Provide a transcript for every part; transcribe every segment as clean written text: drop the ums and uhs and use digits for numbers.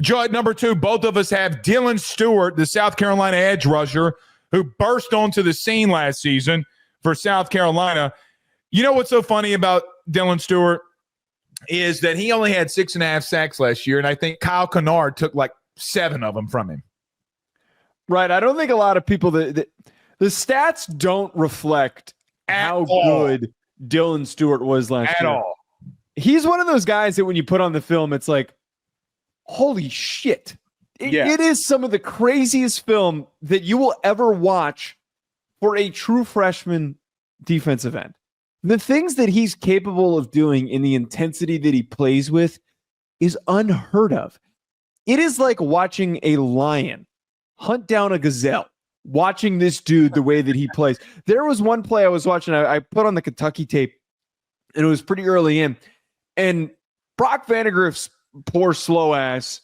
Joe, at number 2, both of us have Dylan Stewart, the South Carolina edge rusher, who burst onto the scene last season for South Carolina. You know what's so funny about Dylan Stewart is that he only had 6.5 sacks last year, and I think Kyle Kennard took like 7 of them from him. Right. I don't think a lot of people the stats don't reflect how good Dylan Stewart was last year. At all. He's one of those guys that when you put on the film, it's like, holy shit. It is some of the craziest film that you will ever watch for a true freshman defensive end. The things that he's capable of doing in the intensity that he plays with is unheard of. It is like watching a lion hunt down a gazelle, watching this dude the way that he plays. There was one play I was watching, I put on the Kentucky tape, and it was pretty early in, and Brock Vandegrift's poor slow ass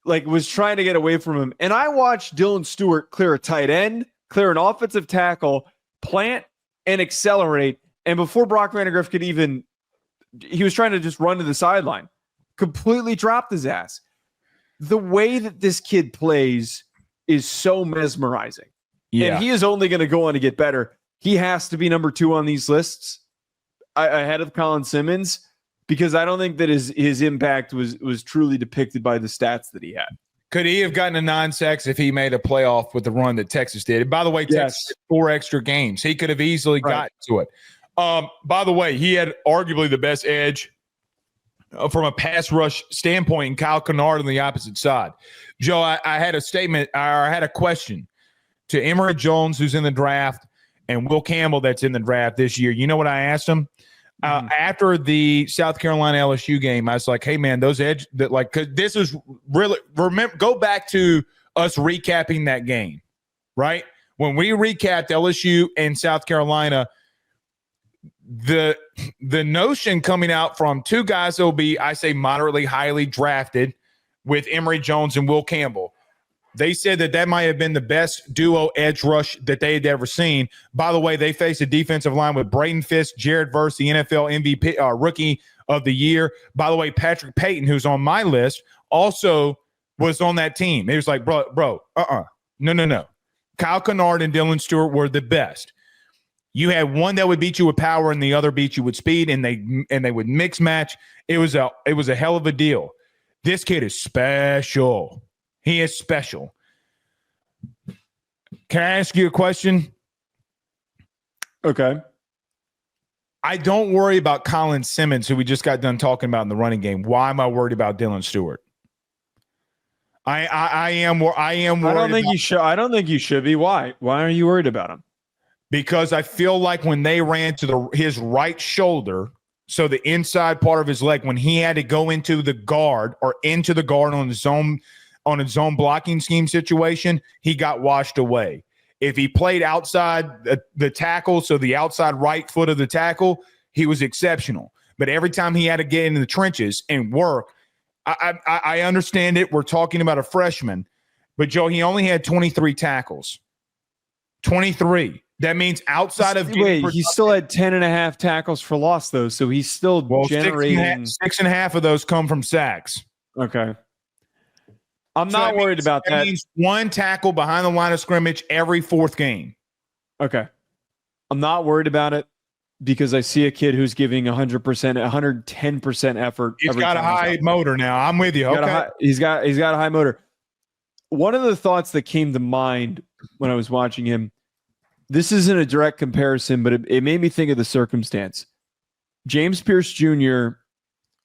was trying to get away from him. And I watched Dylan Stewart clear a tight end, clear an offensive tackle, plant, and accelerate. And before Brock Vandegrift could even, he was trying to just run to the sideline, completely dropped his ass. The way that this kid plays is so mesmerizing. Yeah. And he is only going to go on to get better. He has to be number 2 on these lists ahead of Collin Simmons, because I don't think that his impact was truly depicted by the stats that he had. Could he have gotten a 9 sacks if he made a playoff with the run that Texas did? And by the way, Texas had 4 extra games. He could have easily gotten to it. By the way, he had arguably the best edge from a pass rush standpoint in Kyle Kennard on the opposite side. Joe, I had a statement, or I had a question to Emory Jones, who's in the draft, and Will Campbell, that's in the draft this year. You know what I asked him? After the South Carolina LSU game, I was like, hey, man, those edge that cause this is really, go back to us recapping that game, right? When we recapped LSU and South Carolina, the notion coming out from 2 guys that will be, I say, moderately highly drafted with Emory Jones and Will Campbell. They said that might have been the best duo edge rush that they had ever seen. By the way, they faced a defensive line with Braden Fisk, Jared Verse, the NFL MVP, Rookie of the Year. By the way, Patrick Payton, who's on my list, also was on that team. He was like, bro, no. Kyle Kennard and Dylan Stewart were the best. You had one that would beat you with power and the other beat you with speed, and they would mix match. It was a hell of a deal. This kid is special. He is special. Can I ask you a question? Okay. I don't worry about Collin Simmons, who we just got done talking about in the running game. Why am I worried about Dylan Stewart? I am worried. I don't think you should. I don't think you should be. Why? Why are you worried about him? Because I feel like when they ran to his right shoulder, so the inside part of his leg, when he had to go into the guard on his zone blocking scheme situation, he got washed away. If he played outside the tackle, so the outside right foot of the tackle, he was exceptional. But every time he had to get into the trenches and work, I understand it. We're talking about a freshman. But, Joe, he only had 23 tackles. 23. That means outside of – Wait, he still had 10.5 tackles for loss, though, so he's still generating – 6.5 of those come from sacks. Okay. I'm not worried about that. That means 1 tackle behind the line of scrimmage every 4th game. Okay. I'm not worried about it because I see a kid who's giving 100%, 110% effort. He's got a high motor now. I'm with you. He's got a high motor. One of the thoughts that came to mind when I was watching him, this isn't a direct comparison, but it made me think of the circumstance. James Pierce Jr.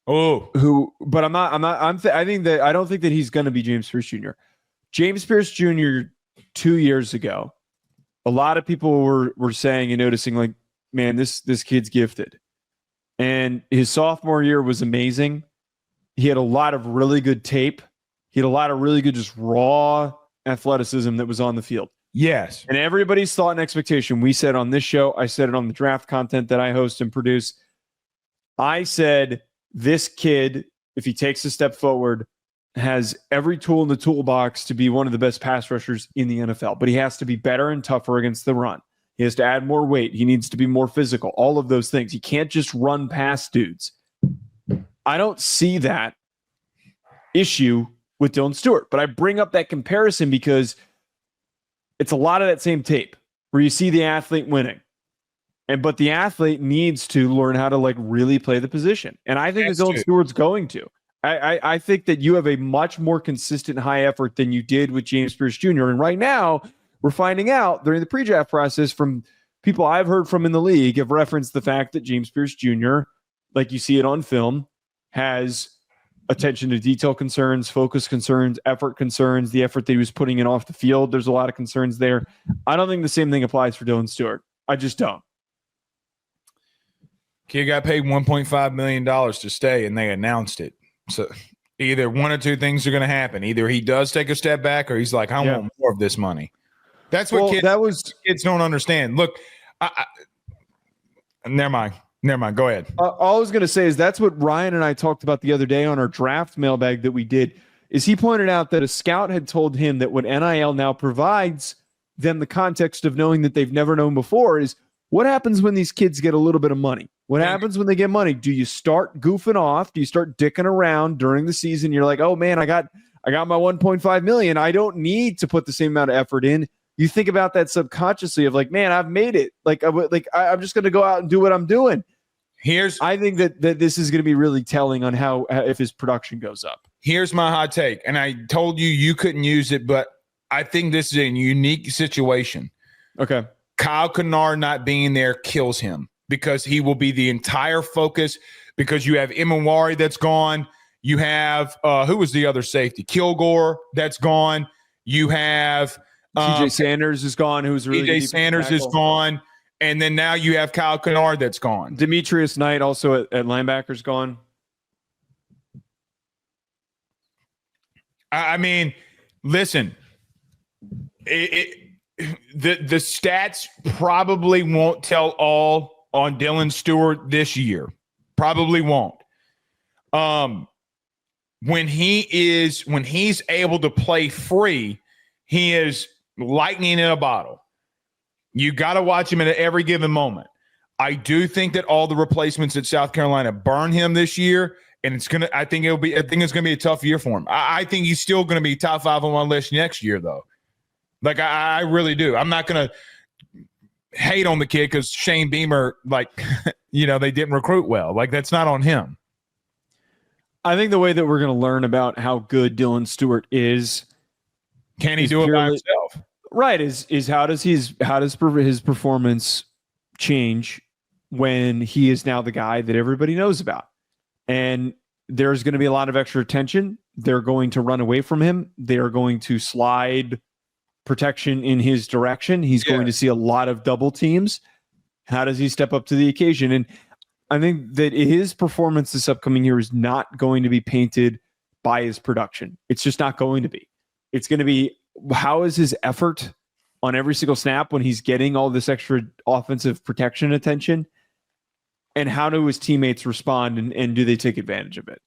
But I don't think that he's going to be James Pierce Jr. James Pierce Jr. 2 years ago, a lot of people were saying and noticing, like, man, this kid's gifted. And his sophomore year was amazing. He had a lot of really good tape. He had a lot of really good, just raw athleticism that was on the field. Yes. And everybody's thought and expectation, we said on this show, I said it on the draft content that I host and produce. I said, this kid, if he takes a step forward, has every tool in the toolbox to be one of the best pass rushers in the NFL. But he has to be better and tougher against the run. He has to add more weight. He needs to be more physical. All of those things. He can't just run past dudes. I don't see that issue with Dylan Stewart. But I bring up that comparison because it's a lot of that same tape where you see the athlete winning. But the athlete needs to learn how to like really play the position. And I think that Dylan Stewart's going to. I think that you have a much more consistent high effort than you did with James Pierce Jr. And right now, we're finding out during the pre-draft process from people I've heard from in the league have referenced the fact that James Pierce Jr., like you see it on film, has attention to detail concerns, focus concerns, effort concerns, the effort that he was putting in off the field. There's a lot of concerns there. I don't think the same thing applies for Dylan Stewart. I just don't. Kid got paid $1.5 million to stay, and they announced it. So either one or two things are going to happen. Either he does take a step back, or he's like, I want more of this money. That's what kids don't understand. Look, never mind. Go ahead. All I was going to say is that's what Ryan and I talked about the other day on our draft mailbag that we did, is he pointed out that a scout had told him that what NIL now provides them the context of knowing that they've never known before is what happens when these kids get a little bit of money? What happens when they get money? Do you start goofing off? Do you start dicking around during the season? You're like, oh man, I got my 1.5 million. I don't need to put the same amount of effort in. You think about that subconsciously of like, man, I've made it. I'm just going to go out and do what I'm doing. I think that this is going to be really telling on how if his production goes up. Here's my hot take, and I told you couldn't use it, but I think this is a unique situation. Okay. Kyle Kennard not being there kills him because he will be the entire focus because you have Imawari that's gone. You have who was the other safety? Kilgore that's gone. You have TJ Sanders is gone. Who's really TJ Sanders is gone. And then now you have Kyle Kennard that's gone. Demetrius Knight also at linebacker's gone. I mean, listen, the stats probably won't tell all on Dylan Stewart this year. Probably won't. When he's able to play free, he is lightning in a bottle. You got to watch him at every given moment. I do think that all the replacements at South Carolina burn him this year, and I think it's gonna be a tough year for him. I think he's still gonna be top 5 on my list next year, though. Like I really do. I'm not gonna hate on the kid because Shane Beamer, they didn't recruit well. Like that's not on him. I think the way that we're gonna learn about how good Dylan Stewart is, can he do it by himself? Right, is how does his performance change when he is now the guy that everybody knows about? And there's going to be a lot of extra attention. They're going to run away from him. They're going to slide protection in his direction. He's going to see a lot of double teams. How does he step up to the occasion? And I think that his performance this upcoming year is not going to be painted by his production. It's just not going to be. It's going to be, how is his effort on every single snap when he's getting all this extra offensive protection attention? And how do his teammates respond and do they take advantage of it?